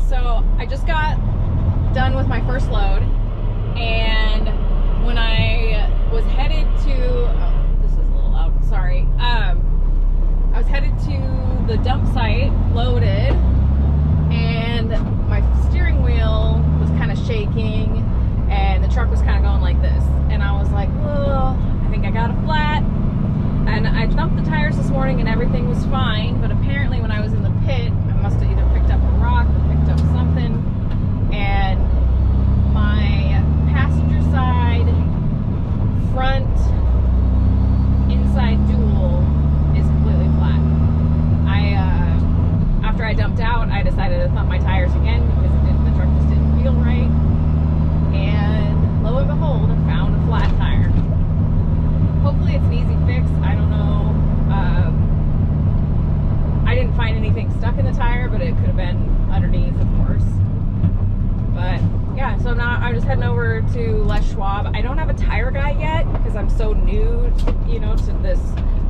So I just got done with my first load, and when I was headed to, oh, this is a little loud, sorry. I was headed to the dump site, loaded, and my steering wheel was kind of shaking, and the truck was kind of going like this. And I was like, oh, I think I got a flat. And I dumped the tires this morning and everything was fine, but apparently when I was in the pit, I must have either picked up a rock or picked up something, and my passenger side front inside dual is completely flat. After I dumped out, I decided to thump my tires again because the truck just didn't feel right, and lo and behold, I found a flat tire. Hopefully it's an easy fix. I don't know. I didn't find anything stuck in the tire, but it could have been underneath, of course. But yeah, so now I'm just heading over to Les Schwab. I don't have a tire guy yet because I'm so new, you know, to this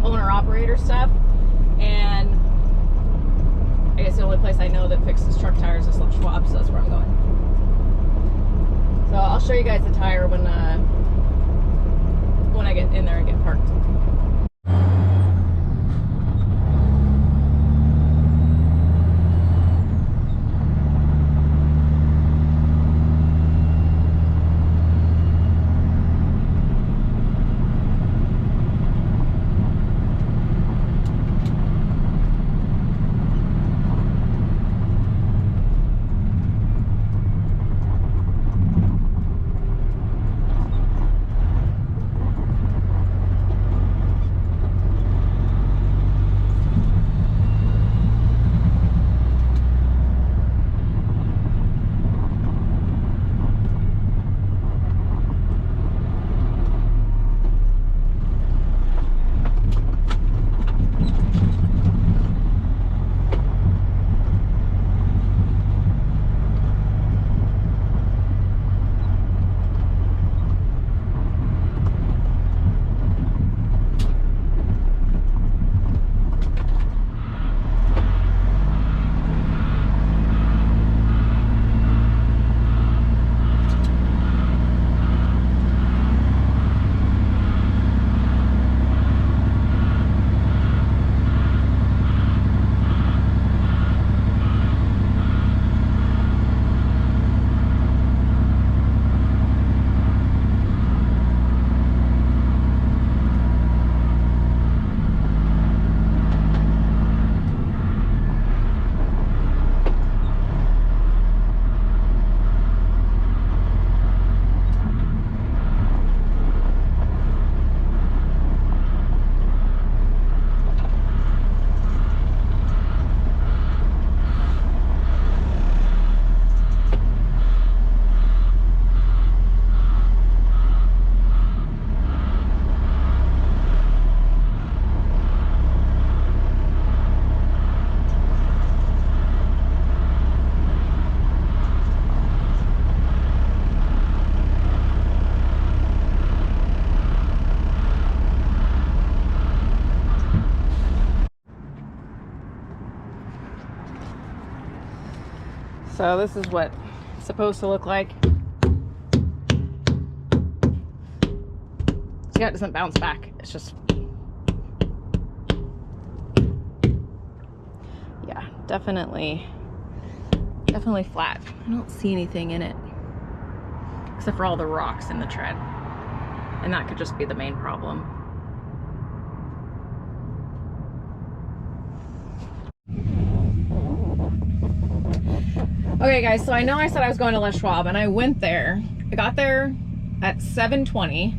owner-operator stuff. And I guess the only place I know that fixes truck tires is Les Schwab, so that's where I'm going. So I'll show you guys the tire when I get in there and get parked. So this is what it's supposed to look like. See how it doesn't bounce back. It's just, yeah, definitely flat. I don't see anything in it except for all the rocks in the tread, and that could just be the main problem. Okay guys, so I know I said I was going to Les Schwab, and I went there. I got there at 7:20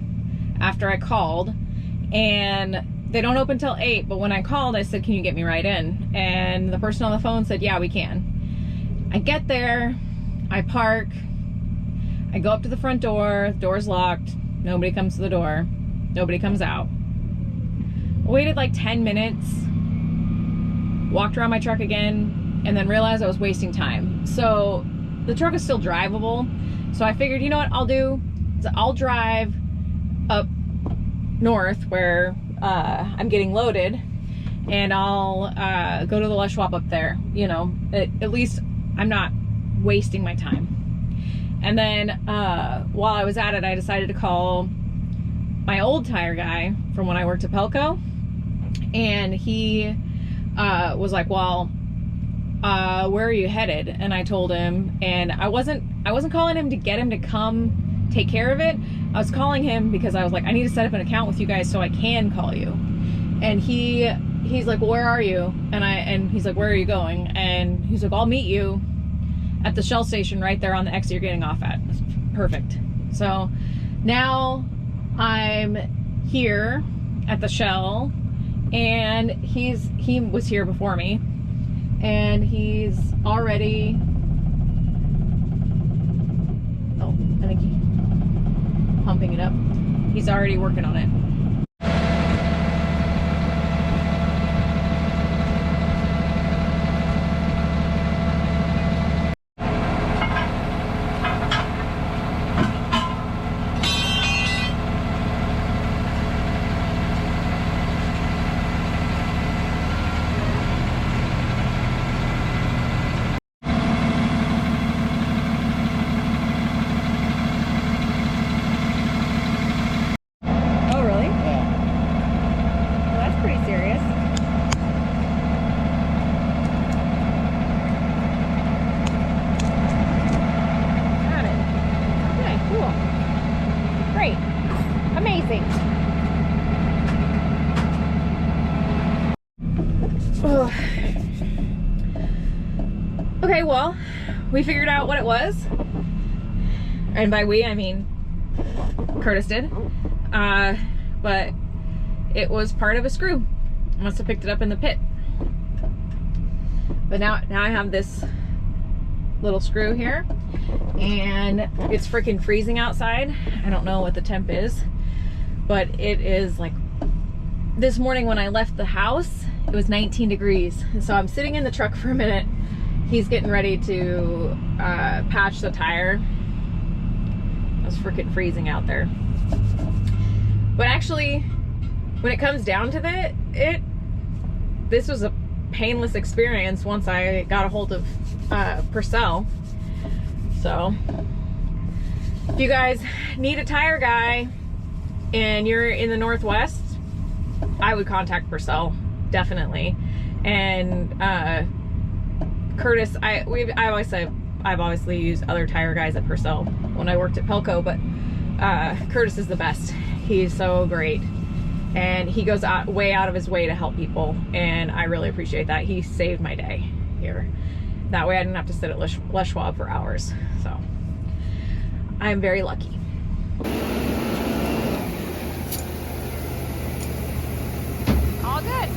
after I called, and they don't open till 8, but when I called I said, can you get me right in? And the person on the phone said, yeah, we can. I get there, I park, I go up to the front door, the door's locked, nobody comes to the door, nobody comes out. I waited like 10 minutes, walked around my truck again, and then realized I was wasting time. So the truck is still drivable. So I figured, you know what I'll do is I'll drive up north where I'm getting loaded, and I'll go to the Les Schwab up there. You know, at least I'm not wasting my time. And then while I was at it, I decided to call my old tire guy from when I worked at Pelco, and he was like, well, where are you headed? And I told him, and I wasn't calling him to get him to come take care of it. I was calling him because I was like, I need to set up an account with you guys so I can call you. And he's like, well, where are you? And he's like, where are you going? And he's like, I'll meet you at the Shell station right there on the exit you're getting off at. Perfect. So now I'm here at the Shell, and he was here before me, and he's already, oh, I think he's pumping it up. He's already working on it. Amazing. Ugh. Okay, well, we figured out what it was. And by we, I mean Curtis did. But it was part of a screw. I must have picked it up in the pit. But now I have this little screw here, and it's freaking freezing outside. I don't know what the temp is, but it is like, this morning when I left the house, it was 19 degrees. So I'm sitting in the truck for a minute. He's getting ready to patch the tire. It was freaking freezing out there. But actually, when it comes down to this was a painless experience once I got a hold of Purcell. So if you guys need a tire guy and you're in the Northwest, I would contact Purcell, definitely. And Curtis, I've obviously used other tire guys at Purcell when I worked at Pelco, but Curtis is the best. He's so great, and he goes way out of his way to help people, and I really appreciate that. He saved my day here. That way I didn't have to sit at Les Schwab for hours. So I'm very lucky. All good.